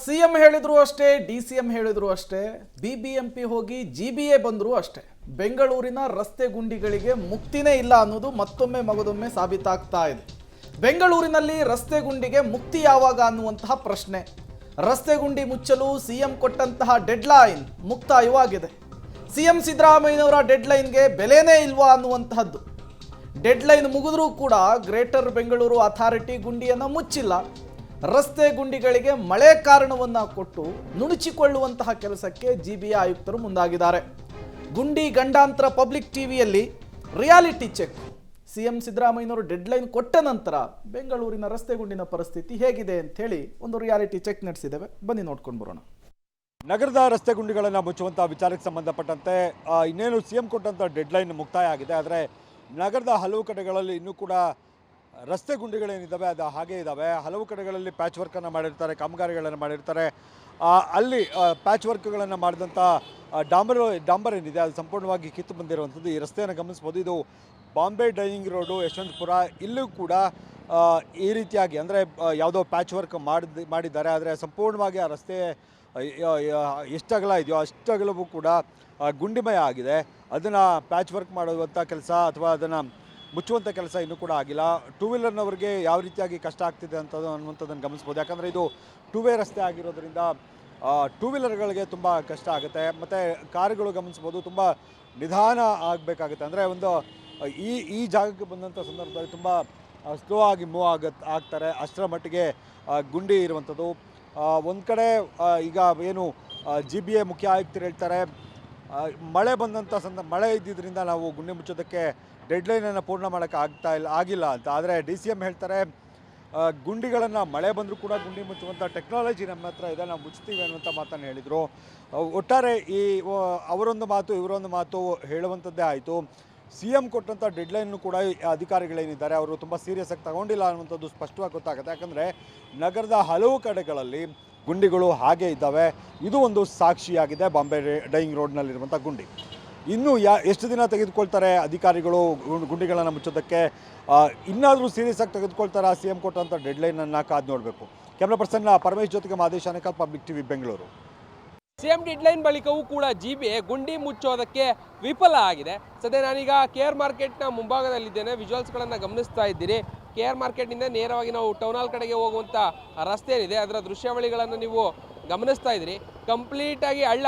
CM ಹೇಳಿದ್ರು ಅಷ್ಟೇ, DCM ಹೇಳಿದ್ರು ಅಷ್ಟೇ, ಬಿಬಿಎಂಪಿ ಹೋಗಿ ಜಿಬಿಎ ಬಂದ್ರು ಅಷ್ಟೇ, ಬೆಂಗಳೂರಿನ ರಸ್ತೆ ಗುಂಡಿಗಳಿಗೆ ಮುಕ್ತಿನೇ ಇಲ್ಲ ಅನ್ನೋದು ಮತ್ತೊಮ್ಮೆ ಮಗದೊಮ್ಮೆ ಸಾಬೀತಾಗ್ತಾ ಇದೆ. ಬೆಂಗಳೂರಿನಲ್ಲಿ ರಸ್ತೆ ಗುಂಡಿಗೆ ಮುಕ್ತಿ ಯಾವಾಗ ಅನ್ನುವಂತಹ ಪ್ರಶ್ನೆ. ರಸ್ತೆ ಗುಂಡಿ ಮುಚ್ಚಲು ಸಿಎಂ ಕೊಟ್ಟಂತಹ ಡೆಡ್ಲೈನ್ ಮುಕ್ತಾಯವಾಗಿದೆ. ಸಿಎಂ ಸಿದ್ದರಾಮಯ್ಯನವರ ಡೆಡ್ಲೈನ್ಗೆ ಬೆಲೆನೇ ಇಲ್ವಾ ಅನ್ನುವಂತಹದ್ದು. ಡೆಡ್ಲೈನ್ ಮುಗಿದ್ರೂ ಕೂಡ ಗ್ರೇಟರ್ ಬೆಂಗಳೂರು ಅಥಾರಿಟಿ ಗುಂಡಿಯನ್ನು ಮುಚ್ಚಿಲ್ಲ. ರಸ್ತೆ ಗುಂಡಿಗಳಿಗೆ ಮಳೆ ಕಾರಣವನ್ನ ಕೊಟ್ಟು ನುಣುಚಿಕೊಳ್ಳುವಂತಹ ಕೆಲಸಕ್ಕೆ ಜಿಬಿಎ ಆಯುಕ್ತರು ಮುಂದಾಗಿದ್ದಾರೆ. ಗುಂಡಿ ಗಂಡಾಂತರ ಪಬ್ಲಿಕ್ ಟಿವಿಯಲ್ಲಿ ರಿಯಾಲಿಟಿ ಚೆಕ್. ಸಿಎಂ ಸಿದ್ದರಾಮಯ್ಯನವರು ಡೆಡ್ಲೈನ್ ಕೊಟ್ಟ ನಂತರ ಬೆಂಗಳೂರಿನ ರಸ್ತೆ ಗುಂಡಿನ ಪರಿಸ್ಥಿತಿ ಹೇಗಿದೆ ಅಂತ ಹೇಳಿ ಒಂದು ರಿಯಾಲಿಟಿ ಚೆಕ್ ನಡೆಸಿದ್ದೇವೆ. ಬನ್ನಿ ನೋಡ್ಕೊಂಡು ಬರೋಣ. ನಗರದ ರಸ್ತೆ ಗುಂಡಿಗಳನ್ನು ಮುಚ್ಚುವಂಥ ವಿಚಾರಕ್ಕೆ ಸಂಬಂಧಪಟ್ಟಂತೆ ಇನ್ನೇನು ಸಿಎಂ ಕೊಟ್ಟಂಥ ಡೆಡ್ಲೈನ್ ಮುಕ್ತಾಯ ಆಗಿದೆ. ಆದರೆ ನಗರದ ಹಲವು ಕಡೆಗಳಲ್ಲಿ ಇನ್ನೂ ಕೂಡ ರಸ್ತೆ ಗುಂಡಿಗಳೇನಿದ್ದಾವೆ ಅದು ಹಾಗೇ ಇದ್ದಾವೆ. ಹಲವು ಕಡೆಗಳಲ್ಲಿ ಪ್ಯಾಚ್ ವರ್ಕನ್ನು ಮಾಡಿರ್ತಾರೆ, ಕಾಮಗಾರಿಗಳನ್ನು ಮಾಡಿರ್ತಾರೆ. ಅಲ್ಲಿ ಪ್ಯಾಚ್ ವರ್ಕ್ಗಳನ್ನು ಮಾಡಿದಂಥ ಡಾಂಬರ್ ಏನಿದೆ ಅದು ಸಂಪೂರ್ಣವಾಗಿ ಕಿತ್ತು ಬಂದಿರುವಂಥದ್ದು. ಈ ರಸ್ತೆಯನ್ನು ಗಮನಿಸ್ಬೋದು. ಇದು ಬಾಂಬೆ ಡೈಯಿಂಗ್ ರೋಡು, ಯಶವಂತಪುರ, ಇಲ್ಲೂ ಕೂಡ ಈ ರೀತಿಯಾಗಿ ಅಂದರೆ ಯಾವುದೋ ಪ್ಯಾಚ್ ವರ್ಕ್ ಮಾಡಿದ್ದಾರೆ. ಆದರೆ ಸಂಪೂರ್ಣವಾಗಿ ಆ ರಸ್ತೆ ಎಷ್ಟು ಅಗಲ ಇದೆಯೋ ಅಷ್ಟು ಅಗಲವೂ ಕೂಡ ಗುಂಡಿಮಯ ಆಗಿದೆ. ಅದನ್ನು ಪ್ಯಾಚ್ ವರ್ಕ್ ಮಾಡುವಂಥ ಕೆಲಸ ಅಥವಾ ಅದನ್ನು ಮುಚ್ಚುವಂಥ ಕೆಲಸ ಇನ್ನೂ ಕೂಡ ಆಗಿಲ್ಲ. ಟೂ ವೀಲರ್ನವ್ರಿಗೆ ಯಾವ ರೀತಿಯಾಗಿ ಕಷ್ಟ ಆಗ್ತಿದೆ ಅನ್ನುವಂಥದ್ದನ್ನು ಗಮನಿಸ್ಬೋದು. ಯಾಕಂದರೆ ಇದು ಟೂ ವೇ ರಸ್ತೆ ಆಗಿರೋದ್ರಿಂದ ಟೂ ವೀಲರ್ಗಳಿಗೆ ತುಂಬ ಕಷ್ಟ ಆಗುತ್ತೆ. ಮತ್ತು ಕಾರುಗಳು ಗಮನಿಸ್ಬೋದು, ತುಂಬ ನಿಧಾನ ಆಗಬೇಕಾಗುತ್ತೆ. ಅಂದರೆ ಒಂದು ಈ ಜಾಗಕ್ಕೆ ಬಂದಂಥ ಸಂದರ್ಭದಲ್ಲಿ ತುಂಬ ಸ್ಲೋ ಆಗಿ ಮೂವ್ ಆಗ್ತಾರೆ. ಅಷ್ಟರ ಮಟ್ಟಿಗೆ ಗುಂಡಿ ಇರುವಂಥದ್ದು. ಒಂದು ಕಡೆ ಈಗ ಏನು ಜಿಬಿಎ ಮುಖ್ಯ ಆಯುಕ್ತರು ಹೇಳ್ತಾರೆ, ಮಳೆ ಬಂದಂಥ ಮಳೆ ಇದ್ದಿದ್ದರಿಂದ ನಾವು ಗುಂಡಿ ಮುಚ್ಚೋದಕ್ಕೆ ಡೆಡ್ಲೈನನ್ನು ಪೂರ್ಣ ಮಾಡೋಕ್ಕೆ ಆಗಿಲ್ಲ ಅಂತ. ಆದರೆ ಡಿಸಿಎಂ ಹೇಳ್ತಾರೆ ಗುಂಡಿಗಳನ್ನು ಮಳೆ ಬಂದರೂ ಕೂಡ ಗುಂಡಿ ಮುಚ್ಚುವಂಥ ಟೆಕ್ನಾಲಜಿ ನಮ್ಮ ಹತ್ರ ಇದೆ, ನಾವು ಮುಚ್ತೀವಿ ಅನ್ನುವಂಥ ಮಾತನ್ನು ಹೇಳಿದರು. ಒಟ್ಟಾರೆ ಈ ಅವರೊಂದು ಮಾತು ಇವರೊಂದು ಮಾತು ಹೇಳುವಂಥದ್ದೇ ಆಯಿತು. ಸಿಎಂ ಕೊಟ್ಟಂಥ ಡೆಡ್ಲೈನ್ನು ಕೂಡ ಅಧಿಕಾರಿಗಳೇನಿದ್ದಾರೆ ಅವರು ತುಂಬ ಸೀರಿಯಸ್ ಆಗಿ ತಗೊಂಡಿಲ್ಲ ಅನ್ನುವಂಥದ್ದು ಸ್ಪಷ್ಟವಾಗಿ ಗೊತ್ತಾಗುತ್ತೆ. ಯಾಕಂದರೆ ನಗರದ ಹಲವು ಕಡೆಗಳಲ್ಲಿ ಗುಂಡಿಗಳು ಹಾಗೇ ಇದ್ದಾವೆ. ಇದು ಒಂದು ಸಾಕ್ಷಿಯಾಗಿದೆ ಬಾಂಬೆ ಡೈಯಿಂಗ್ ರೋಡ್ನಲ್ಲಿರುವಂಥ ಗುಂಡಿ. ಇನ್ನೂ ಎಷ್ಟು ದಿನ ತೆಗೆದುಕೊಳ್ತಾರೆ ಅಧಿಕಾರಿಗಳು ಗುಂಡಿಗಳನ್ನು ಮುಚ್ಚೋದಕ್ಕೆ? ಇನ್ನಾದರೂ ಸೀರಿಯಸ್ ಆಗಿ ತೆಗೆದುಕೊಳ್ತಾರಾ ಸಿಎಂ ಕೊಟ್ಟಂಥ ಡೆಡ್ಲೈನನ್ನು ಕಾದು ನೋಡಬೇಕು. ಕ್ಯಾಮ್ರಾ ಪರ್ಸನ್ ಪರಮೇಶ್ ಜೊತೆಗೆ Madesh Anekal, public TV, Bengaluru. CM deadline ಬಳಿಕವೂ ಕೂಡ ಜಿಬಿಎ ಗುಂಡಿ ಮುಚ್ಚೋದಕ್ಕೆ ವಿಫಲ ಆಗಿದೆ. ಸದ್ಯ ನಾನೀಗ KR ಮಾರ್ಕೆಟ್ನ ಮುಂಭಾಗದಲ್ಲಿದ್ದೇನೆ. ವಿಜುವಲ್ಸ್ಗಳನ್ನು ಗಮನಿಸ್ತಾ ಇದ್ದೀರಿ. KR ಮಾರ್ಕೆಟ್ನಿಂದ ನೇರವಾಗಿ ನಾವು ಟೌನ್ ಹಾಲ್ ಕಡೆಗೆ ಹೋಗುವಂಥ ರಸ್ತೆ ಏನಿದೆ ಅದರ ದೃಶ್ಯಾವಳಿಗಳನ್ನು ನೀವು ಗಮನಿಸ್ತಾ ಇದ್ದೀರಿ. ಕಂಪ್ಲೀಟಾಗಿ ಹಳ್ಳ,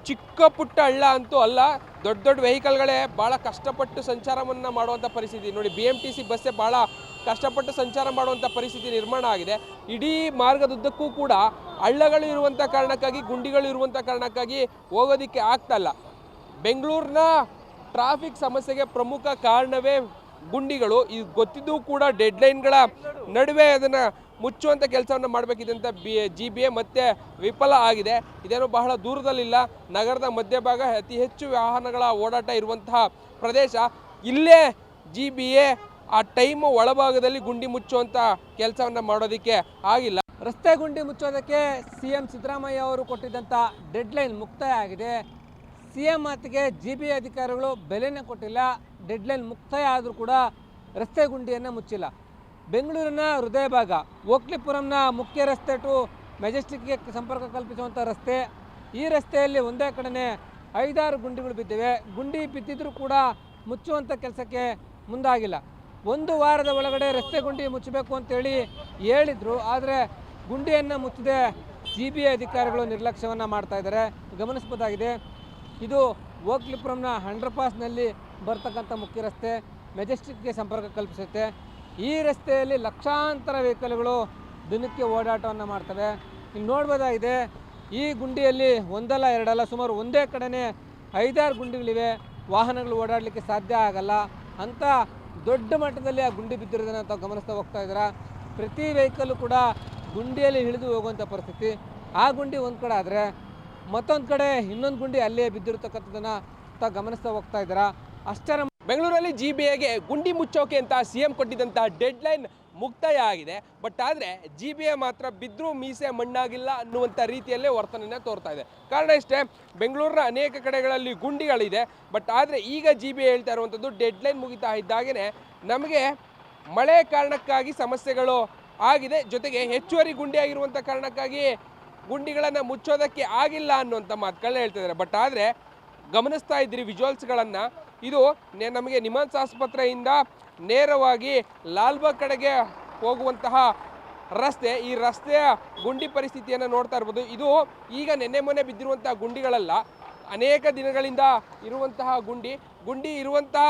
ಚಿಕ್ಕ ಪುಟ್ಟ ಹಳ್ಳ ಅಂತೂ ಅಲ್ಲ, ದೊಡ್ಡ ದೊಡ್ಡ ವೆಹಿಕಲ್ಗಳೇ ಭಾಳ ಕಷ್ಟಪಟ್ಟು ಸಂಚಾರವನ್ನು ಮಾಡುವಂಥ ಪರಿಸ್ಥಿತಿ. ನೋಡಿ, BMTC ಬಸ್ಸೇ ಭಾಳ ಕಷ್ಟಪಟ್ಟು ಸಂಚಾರ ಮಾಡುವಂಥ ಪರಿಸ್ಥಿತಿ ನಿರ್ಮಾಣ ಆಗಿದೆ. ಇಡೀ ಮಾರ್ಗದುದ್ದಕ್ಕೂ ಕೂಡ ಹಳ್ಳಗಳು ಇರುವಂಥ ಕಾರಣಕ್ಕಾಗಿ, ಗುಂಡಿಗಳು ಇರುವಂಥ ಕಾರಣಕ್ಕಾಗಿ ಹೋಗೋದಕ್ಕೆ ಆಗ್ತಾಯಿಲ್ಲ. ಬೆಂಗಳೂರಿನ ಟ್ರಾಫಿಕ್ ಸಮಸ್ಯೆಗೆ ಪ್ರಮುಖ ಕಾರಣವೇ ಗುಂಡಿಗಳು. ಇದು ಗೊತ್ತಿದ್ದು ಕೂಡ ಡೆಡ್ಲೈನ್ಗಳ ನಡುವೆ ಅದನ್ನು ಮುಚ್ಚುವಂಥ ಕೆಲಸವನ್ನು ಮಾಡಬೇಕಿದೆ ಅಂತ ಜಿಬಿಎ ಮತ್ತೆ ವಿಫಲ ಆಗಿದೆ. ಇದೇನೋ ಬಹಳ ದೂರದಲ್ಲಿಲ್ಲ, ನಗರದ ಮಧ್ಯಭಾಗ, ಅತಿ ಹೆಚ್ಚು ವಾಹನಗಳ ಓಡಾಟ ಇರುವಂತಹ ಪ್ರದೇಶ. ಇಲ್ಲೇ ಜಿಬಿಎ ಆ ಟೈಮ್ ಒಳಭಾಗದಲ್ಲಿ ಗುಂಡಿ ಮುಚ್ಚುವಂಥ ಕೆಲಸವನ್ನು ಮಾಡೋದಕ್ಕೆ ಆಗಿಲ್ಲ. ರಸ್ತೆ ಗುಂಡಿ ಮುಚ್ಚೋದಕ್ಕೆ ಸಿಎಂ ಸಿದ್ದರಾಮಯ್ಯ ಅವರು ಕೊಟ್ಟಿದ್ದಂಥ ಡೆಡ್ಲೈನ್ ಮುಕ್ತಾಯ ಆಗಿದೆ. ಸಿಎಂ ಮಾತಿಗೆ ಜಿಬಿಎ ಅಧಿಕಾರಿಗಳು ಬೆಲೆನೇ ಕೊಟ್ಟಿಲ್ಲ. ಡೆಡ್ಲೈನ್ ಮುಕ್ತಾಯ ಆದರೂ ಕೂಡ ರಸ್ತೆ ಗುಂಡಿಯನ್ನು ಮುಚ್ಚಿಲ್ಲ. ಬೆಂಗಳೂರಿನ ಹೃದಯ ಭಾಗ ಓಕ್ಲಿಪುರಂನ ಮುಖ್ಯ ರಸ್ತೆ ಟು ಮೆಜೆಸ್ಟಿಕ್ಗೆ ಸಂಪರ್ಕ ಕಲ್ಪಿಸುವಂಥ ರಸ್ತೆ. ಈ ರಸ್ತೆಯಲ್ಲಿ ಒಂದೇ ಕಡೆ 5-6 ಗುಂಡಿಗಳು ಬಿದ್ದಿವೆ. ಗುಂಡಿ ಬಿದ್ದಿದ್ರೂ ಕೂಡ ಮುಚ್ಚುವಂಥ ಕೆಲಸಕ್ಕೆ ಮುಂದಾಗಿಲ್ಲ. 1 ವಾರದ ಒಳಗಡೆ ರಸ್ತೆ ಗುಂಡಿ ಮುಚ್ಚಬೇಕು ಅಂತೇಳಿ ಹೇಳಿದರು. ಆದರೆ ಗುಂಡಿಯನ್ನು ಮುಚ್ಚದೆ ಜಿಬಿಎ ಅಧಿಕಾರಿಗಳು ನಿರ್ಲಕ್ಷ್ಯವನ್ನು ಮಾಡ್ತಾ ಇದ್ದಾರೆ, ಗಮನಿಸಬಹುದಾಗಿದೆ. ಇದು ಓಕ್ಲಿಪುರಂನ ಅಂಡರ್ ಪಾಸ್ನಲ್ಲಿ ಬರ್ತಕ್ಕಂಥ ಮುಖ್ಯ ರಸ್ತೆ, ಮೆಜೆಸ್ಟಿಕ್ಗೆ ಸಂಪರ್ಕ ಕಲ್ಪಿಸುತ್ತೆ. ಈ ರಸ್ತೆಯಲ್ಲಿ ಲಕ್ಷಾಂತರ ವೆಹಿಕಲ್ಗಳು ದಿನಕ್ಕೆ ಓಡಾಟವನ್ನು ಮಾಡ್ತವೆ. ಇಲ್ಲಿ ನೋಡ್ಬೋದಾಗಿದೆ, ಈ ಗುಂಡಿಯಲ್ಲಿ ಒಂದಲ್ಲ ಎರಡಲ್ಲ, ಸುಮಾರು ಒಂದೇ ಕಡೆ 5-6 ಗುಂಡಿಗಳಿವೆ. ವಾಹನಗಳು ಓಡಾಡಲಿಕ್ಕೆ ಸಾಧ್ಯ ಆಗಲ್ಲ. ಅಂಥ ದೊಡ್ಡ ಮಟ್ಟದಲ್ಲಿ ಆ ಗುಂಡಿ ಬಿದ್ದಿರೋದನ್ನು ತಾವು ಗಮನಿಸ್ತಾ ಹೋಗ್ತಾ ಇದ್ದೀರಾ. ಪ್ರತಿ ವೆಹಿಕಲ್ಲು ಕೂಡ ಗುಂಡಿಯಲ್ಲಿ ಇಳಿದು ಹೋಗುವಂಥ ಪರಿಸ್ಥಿತಿ. ಆ ಗುಂಡಿ ಒಂದು ಕಡೆ ಆದರೆ ಮತ್ತೊಂದು ಕಡೆ ಇನ್ನೊಂದು ಗುಂಡಿ ಅಲ್ಲೇ ಬಿದ್ದಿರತಕ್ಕಂಥದ್ದನ್ನು ತಾವು ಗಮನಿಸ್ತಾ ಹೋಗ್ತಾ ಇದ್ದೀರಾ. ಅಷ್ಟರ ಬೆಂಗಳೂರಲ್ಲಿ ಜಿಬಿಎಗೆ ಗುಂಡಿ ಮುಚ್ಚೋಕೆ ಅಂತ ಸಿಎಂ ಕೊಟ್ಟಿದ್ದಂಥ ಡೆಡ್ಲೈನ್ ಮುಕ್ತಾಯ ಆಗಿದೆ. ಬಟ್ ಆದರೆ ಜಿಬಿಎ ಮಾತ್ರ ಬಿದ್ದರೂ ಮೀಸೆ ಮಣ್ಣಾಗಿಲ್ಲ ಅನ್ನುವಂಥ ರೀತಿಯಲ್ಲೇ ವರ್ತನೆಯನ್ನು ತೋರ್ತಾ ಇದೆ. ಕಾರಣ ಇಷ್ಟೇ, ಬೆಂಗಳೂರಿನ ಅನೇಕ ಕಡೆಗಳಲ್ಲಿ ಗುಂಡಿಗಳಿದೆ. ಬಟ್ ಆದರೆ ಈಗ ಜಿಬಿಎ ಹೇಳ್ತಾ ಇರುವಂಥದ್ದು ಡೆಡ್ಲೈನ್ ಮುಗಿತಾ ಇದ್ದಾಗೇ ನಮಗೆ ಮಳೆ ಕಾರಣಕ್ಕಾಗಿ ಸಮಸ್ಯೆಗಳು ಆಗಿದೆ, ಜೊತೆಗೆ ಹೆಚ್ಚುವರಿ ಗುಂಡಿ ಆಗಿರುವಂಥ ಕಾರಣಕ್ಕಾಗಿ ಗುಂಡಿಗಳನ್ನು ಮುಚ್ಚೋದಕ್ಕೆ ಆಗಿಲ್ಲ ಅನ್ನುವಂಥ ಮಾತುಗಳನ್ನ ಹೇಳ್ತಾ ಇದ್ದಾರೆ. ಬಟ್ ಆದರೆ ಗಮನಿಸ್ತಾ ಇದ್ದೀರಿ ವಿಜುವಲ್ಸ್ಗಳನ್ನು, ಇದು ನಮಗೆ ನಿಮ್ಹಾನ್ಸ್ ಆಸ್ಪತ್ರೆಯಿಂದ ನೇರವಾಗಿ ಲಾಲ್ಬಾಗ್ ಕಡೆಗೆ ಹೋಗುವಂತಹ ರಸ್ತೆ. ಈ ರಸ್ತೆಯ ಗುಂಡಿ ಪರಿಸ್ಥಿತಿಯನ್ನು ನೋಡ್ತಾ ಇರ್ಬೋದು. ಇದು ಈಗ ನೆನ್ನೆ ಮೊನ್ನೆ ಬಿದ್ದಿರುವಂತಹ ಗುಂಡಿಗಳಲ್ಲ, ಅನೇಕ ದಿನಗಳಿಂದ ಇರುವಂತಹ ಗುಂಡಿ ಇರುವಂತಹ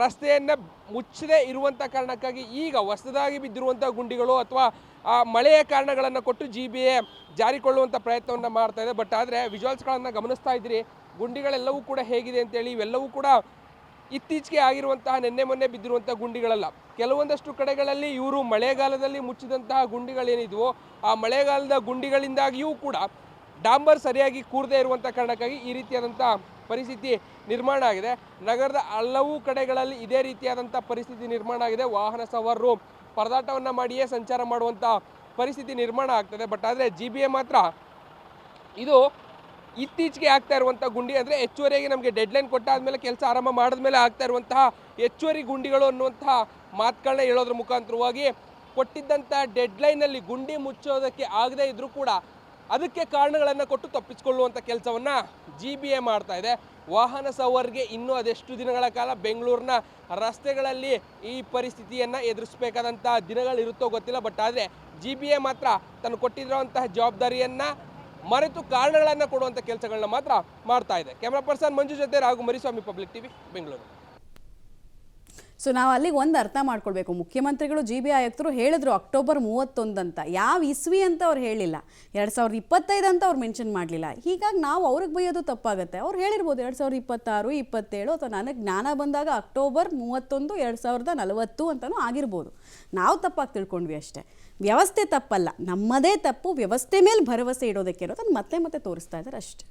ರಸ್ತೆಯನ್ನು ಮುಚ್ಚದೇ ಇರುವಂಥ ಕಾರಣಕ್ಕಾಗಿ ಈಗ ಹೊಸದಾಗಿ ಬಿದ್ದಿರುವಂಥ ಗುಂಡಿಗಳು ಅಥವಾ ಮಳೆಯ ಕಾರಣಗಳನ್ನು ಕೊಟ್ಟು GBA ಜಾರಿಕೊಳ್ಳುವಂಥ ಪ್ರಯತ್ನವನ್ನು ಮಾಡ್ತಾ ಇದೆ. ಬಟ್ ಆದರೆ ವಿಜುವಲ್ಸ್ಗಳನ್ನು ಗಮನಿಸ್ತಾ ಇದ್ದೀರಿ, ಗುಂಡಿಗಳೆಲ್ಲವೂ ಕೂಡ ಹೇಗಿದೆ ಅಂತೇಳಿ. ಇವೆಲ್ಲವೂ ಕೂಡ ಇತ್ತೀಚೆಗೆ ಆಗಿರುವಂತಹ ನೆನ್ನೆ ಮೊನ್ನೆ ಬಿದ್ದಿರುವಂಥ ಗುಂಡಿಗಳಲ್ಲ. ಕೆಲವೊಂದಷ್ಟು ಕಡೆಗಳಲ್ಲಿ ಇವರು ಮಳೆಗಾಲದಲ್ಲಿ ಮುಚ್ಚಿದಂತಹ ಗುಂಡಿಗಳೇನಿದ್ವೋ ಆ ಮಳೆಗಾಲದ ಗುಂಡಿಗಳಿಂದಾಗಿಯೂ ಕೂಡ ಡಾಂಬರ್ ಸರಿಯಾಗಿ ಕೂರದೇ ಇರುವಂಥ ಕಾರಣಕ್ಕಾಗಿ ಈ ರೀತಿಯಾದಂಥ ಪರಿಸ್ಥಿತಿ ನಿರ್ಮಾಣ ಆಗಿದೆ. ನಗರದ ಹಲವು ಕಡೆಗಳಲ್ಲಿ ಇದೇ ರೀತಿಯಾದಂಥ ಪರಿಸ್ಥಿತಿ ನಿರ್ಮಾಣ ಆಗಿದೆ. ವಾಹನ ಸವಾರರು ಪರದಾಟವನ್ನು ಮಾಡಿಯೇ ಸಂಚಾರ ಮಾಡುವಂಥ ಪರಿಸ್ಥಿತಿ ನಿರ್ಮಾಣ ಆಗ್ತದೆ. ಬಟ್ ಆದರೆ GBA ಮಾತ್ರ ಇದು ಇತ್ತೀಚೆಗೆ ಆಗ್ತಾ ಇರುವಂಥ ಗುಂಡಿ, ಅಂದರೆ ಹೆಚ್ಚುವರಿಯಾಗಿ ನಮಗೆ ಡೆಡ್ಲೈನ್ ಕೊಟ್ಟಾದ್ಮೇಲೆ ಕೆಲಸ ಆರಂಭ ಮಾಡಿದ್ಮೇಲೆ ಆಗ್ತಾ ಇರುವಂತಹ ಹೆಚ್ಚುವರಿ ಗುಂಡಿಗಳು ಅನ್ನುವಂತಹ ಮಾತುಗಳನ್ನ ಹೇಳೋದ್ರ ಮುಖಾಂತರವಾಗಿ ಕೊಟ್ಟಿದ್ದಂಥ ಡೆಡ್ಲೈನಲ್ಲಿ ಗುಂಡಿ ಮುಚ್ಚೋದಕ್ಕೆ ಆಗದೇ ಇದ್ರೂ ಕೂಡ ಅದಕ್ಕೆ ಕಾರಣಗಳನ್ನು ಕೊಟ್ಟು ತಪ್ಪಿಸಿಕೊಳ್ಳುವಂಥ ಕೆಲಸವನ್ನು GBA ಮಾಡ್ತಾ ಇದೆ. ವಾಹನ ಸವಾರರಿಗೆ ಇನ್ನೂ ಅದೆಷ್ಟು ದಿನಗಳ ಕಾಲ ಬೆಂಗಳೂರಿನ ರಸ್ತೆಗಳಲ್ಲಿ ಈ ಪರಿಸ್ಥಿತಿಯನ್ನು ಎದುರಿಸಬೇಕಾದಂಥ ದಿನಗಳಿರುತ್ತೋ ಗೊತ್ತಿಲ್ಲ. ಬಟ್ ಆದರೆ GBA ಮಾತ್ರ ತನ್ನ ಕೊಟ್ಟಿರುವಂತಹ ಜವಾಬ್ದಾರಿಯನ್ನು ಮರೆತು ಕಾರಣಗಳನ್ನು ಕೊಡುವಂಥ ಕೆಲಸಗಳನ್ನ ಮಾತ್ರ ಮಾಡ್ತಾ ಇದೆ. ಕ್ಯಾಮ್ರಾ ಪರ್ಸನ್ ಮಂಜು ಜೊತೆ Raghu Mariswamy, public TV, Bengaluru. So ನಾವು ಅಲ್ಲಿಗೆ ಒಂದು ಅರ್ಥ ಮಾಡ್ಕೊಳ್ಬೇಕು, ಮುಖ್ಯಮಂತ್ರಿಗಳು GBA ಆಯುಕ್ತರು ಹೇಳಿದ್ರು ಅಕ್ಟೋಬರ್ 31 ಅಂತ, ಯಾವ ಇಸ್ವಿ ಅಂತ ಅವ್ರು ಹೇಳಿಲ್ಲ, 2025 ಅಂತ ಅವ್ರು ಮೆನ್ಷನ್ ಮಾಡಲಿಲ್ಲ. ಹೀಗಾಗಿ ನಾವು ಅವ್ರಿಗೆ ಬೈಯೋದು ತಪ್ಪಾಗುತ್ತೆ. ಅವ್ರು ಹೇಳಿರ್ಬೋದು 2026, 27 ಅಥವಾ ನನಗೆ ಜ್ಞಾನ ಬಂದಾಗ ಅಕ್ಟೋಬರ್ 31, 2040 ಅಂತಲೂ ಆಗಿರ್ಬೋದು. ನಾವು ತಪ್ಪಾಗಿ ತಿಳ್ಕೊಂಡ್ವಿ ಅಷ್ಟೇ. ವ್ಯವಸ್ಥೆ ತಪ್ಪಲ್ಲ, ನಮ್ಮದೇ ತಪ್ಪು. ವ್ಯವಸ್ಥೆ ಮೇಲೆ ಭರವಸೆ ಇಡೋದಕ್ಕೆ ಇರೋದನ್ನು ಮತ್ತೆ ಮತ್ತೆ ತೋರಿಸ್ತಾ ಇದ್ದಾರೆ ಅಷ್ಟೇ.